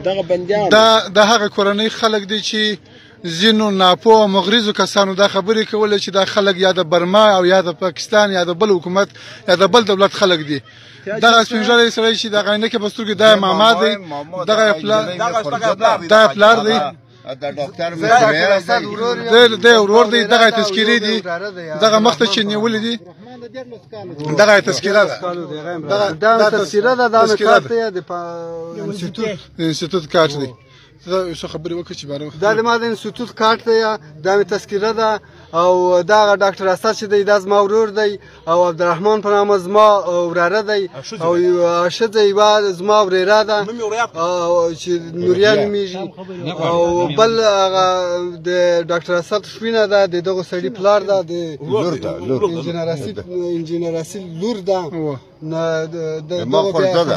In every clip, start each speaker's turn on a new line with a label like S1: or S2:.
S1: دغه بندیان
S2: د هغه کورنۍ خلک دي چې ځینو ناپوه مغرضو کسانو دا خبرې کولې چې دا خلک یا د برما او یا د پاکستان یا د بل حکومت یا د بل دولت خلک دي. دغه سپین ږیری سړی چې دغه عینکې په سترګو دا ماما دی، دغه پلار دی، د ورور دی، دغه تذکیرې دي، دغه مخته چې نیولې دي دغه تذکیره ده.
S3: دا تذکیره ده، دا کارت دی د
S2: انستیتوت کارت دی. دا څه خبرې وکړه چې باره
S3: دا د ما د انستیتوت کارت دی، دا مې تذکیره ده. او دا ډاکټر اسد چې دی دا زما ورور دی، او عبدالرحمن په نامه زما وراره دی، او ښځه یوه زما ورېره ده چې نوریا نومېږي، او بل هغه د ډاکټر اسد شوینه ده، د دغه سړي پلار ده، د انجینر اصیل لور ده، د دغه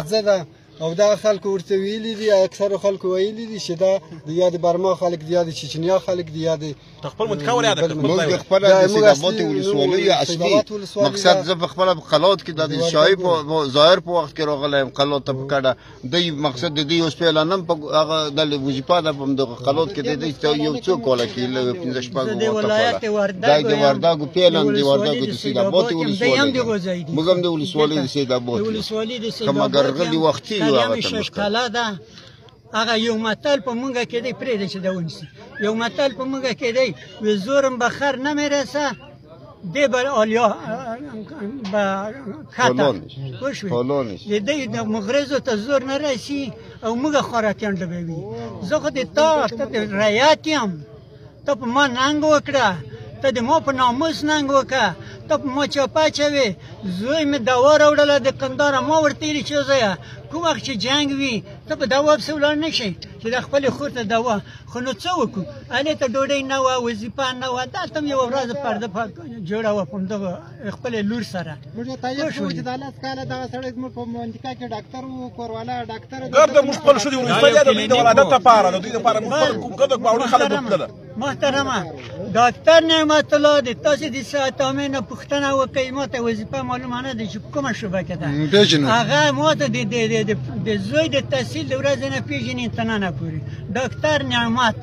S3: ښځه ده. او دا خلکو ورته ویلي دي، اکثرو خلکو ویلي دي چې دا د یا د برما خلک دي یا د چچنیا خلک دي یا د
S4: خپل منطقه ولې ده.
S5: موږ خپل د سیدآباد ولسوالۍ اصلي مقصد زه په خپل قلات کې د شاهي په ظاهر په وخت کې راغلی قلات ته پکړه دی مقصد د دې اوس په اعلانم په هغه د وظیفه د په قلات کې د یو څوک ولا کې له 15 شپږ د ورداګو پیلان دی ورداګو د سیدآباد ولسوالۍ موږ هم د ولسوالۍ د سیدآباد کومه ګرغلي وختي
S6: ششکاله ده. هغه یو متل په مونږه کې دی، پرېږده چې دا ونیسي. یو متل په مونږه کې دی، وی زورم به خر نه میرسه دی به آلیا به کته پوه شوې د دی د مغرضو ته زور نه رسي او موږ خوراکیان ډبوي. زه خو د تا د رعیت یم، ته په ما ننګ وکړه، ته د ما په ناموس ننګ وکړه، ته په ما چاپه اچوې. زوی مې دوا راوړله د کندهاره، ما ورته ویلي چې زویه کوم وخت چې جنګ وي ته په دوا پسې ولاړ نه شې چې د خپلې خور ته دوا. خو نو څه وکړو، هلې ته ډوډۍ نه وه، وظیفه نه وه، دلته هم یوه ورځ پرده جوړه وه په همدغه خپلې لور سره.
S7: موږ تایید کوو چې دا 10 کاله دغه سړی زموږ په منطقه کې ډاکټر و، کوروالا ډاکټر
S4: ګرد موږ خپل شو دي ولسوالۍ د دوی د ولادت لپاره د دوی لپاره موږ خپل کوم قدر باوري خلک وکړل.
S6: محترمه ډاکټر نعمت الله د تاسو د ساتامې نه پوښتنه وکړئ، ما ته وظیفه معلومه نه ده چې کومه شعبه کې ده. هغه ما ته د زوی د تحصیل د ورځې نه پېژني تر ننه پورې. ډاکټر نعمت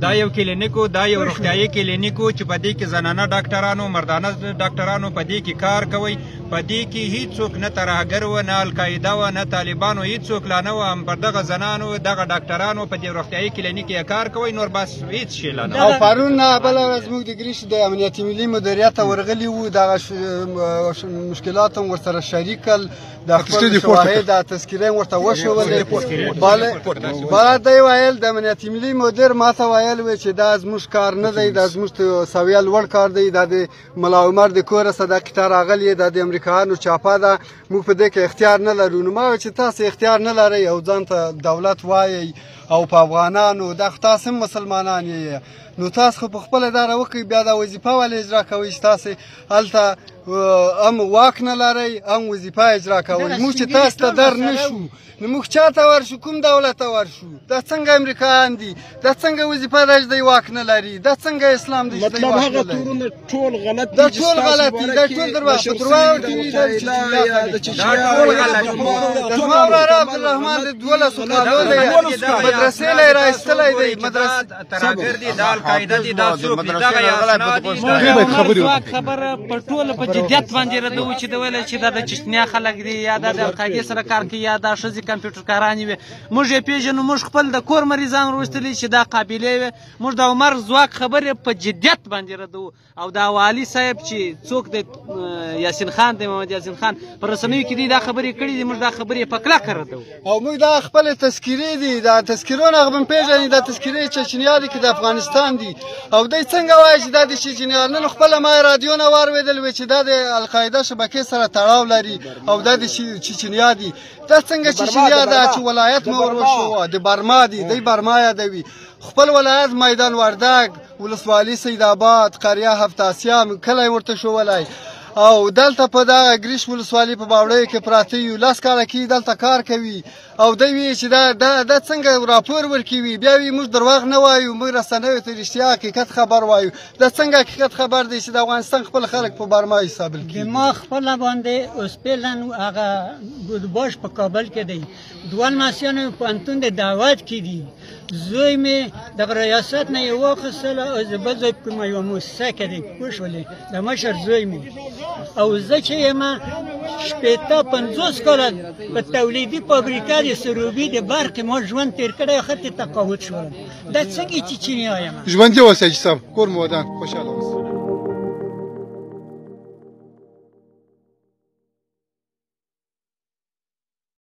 S8: دا یو کلینیک و، دا یو روغتیایي کلینیک و چې په دې کې زنانه ډاکټرانو مردانه ډاکټرانو په دې کې کار کوي. په دې کې هیڅوک نه ترهګر و، نه القاعده و، نه طالبانو، هیڅوک لا نه و. هم پر دغه زنانو دغه ډاکټرانو په دې روغتیایي کلینیک کې کار کوي، نور بس هیڅ شی لا نه.
S3: او پرون بله ورځ موږ د ګریش د امنیت ملي مدیریت ته ورغلي وو، دغه مشکلات هم ورسره شریک کړل، د خپل شواهد د تذکیره ورته وښولې. بالا دی ویل د امنیت ملي مدیر ما ته ویل و چې دا زموږ کار نه دی، دا زموږ سویه لوړ کار دی، دا د ملا عمر د کوره صدقه راغلی، دا د امریکایانو چاپه ده، موږ په دې کې اختیار نه لرو. نو ما ویل چې تاسو اختیار نه لرئ او ځان ته دولت وایئ او په افغانانو دا تاسو هم مسلمانان یې، نو تاسو خو په خپله دا راوکئ، بیا دا وظیفه ولې اجرا کوئ چې تاسو هلته هم واک نه لرئ هم وظیفه اجرا کوئ. موږ چې تاسو ته در نه شو نو موږ چا ته ورشو، کوم دولت ته ورشو؟ دا څنګه امریکایان دي، دا څنګه وظیفه ده چې دی واک نه لري، دا څنګه اسلام دی چې دی واک نه لري؟
S1: مطلب هغه تورونه ټول غلط دي،
S3: دا ټول غلط دي، دا ټول درواغ زما وراره عبدالرحمن د 12 کالو دی، مدرسې له یې راایستلی دی،
S8: ترهګر دي، دا القاعده دي، دا څوک دي، دغه یې اسناد دي.
S9: خبره په ټوله په جدیت باندې ردوو چې د ویل چې دا د چشنیا خلک دي یا د القاعدې سره کار کوي یا دا ښځې کمپیوټر کارانې وي. موږ یې پېژنو، موږ خپل د کور مریضان روستلي چې دا قابلې وي. موږ د عمر ځواک خبرې په جدیت باندې ردوو، او دا والي صاحب چې څوک د یاسین خان دی، محمد یاسین خان په رسنیو کې دی دا خبرې کړي دي، موږ دا خبرې په کلکه ردوو.
S3: او موږ دا خپلې تذکیرې دي، دا تذکیرونه هغه هم پېژني، دا تذکیرې چچنیا دي که د افغانستان دي. او دی څنګه وایي چې دا د چچنیا؟ نن خپله ما رادیو نه واورېدل وی چې دا د القاعده شبکې سره تړاو لري او دا د چچنیا دي. دا څنګه چچنیا ده چې ولایت مو ور وښوه د برما دي، دی برما یادوي. خپل ولایت میدان وردګ، ولسوالي سیدآباد، قریه هفت اسیا کلی ورته ښوولی. او دلته په دغه ګریش ولسوالۍ په باوړیو کې پراته یو 10 کاله کې دلته کار کوي او دی وایي چې دا څنګه راپور ورکوي بیا وایي موږ درواغ نه وایو موږ رسنیو ته رښتیا حقیقت خبر وایو دا څنګه حقیقت خبر دی چې د افغانستان خپل خلک په برما حسابل کړي
S6: ما خپله باندې اوس فعلا هغه بودباش په کابل کې دی دوان ماسیانو پوهنتون د دعوت کې دي زوی مې د ریاست نه یې واخیستله او زه بل ځای په کومه یوه مؤسسه کې دی پوه شولې د مشر زوی مې او زه چې یم 50 کاله په تولیدي فابریکه د سروبي د برق ما ژوند تېر کړی خط تقاعد شولم دا څنګه چې چینیا یم
S2: ژوندي اوسئ جی صاحب کور مو ودان خوشحاله اوسئ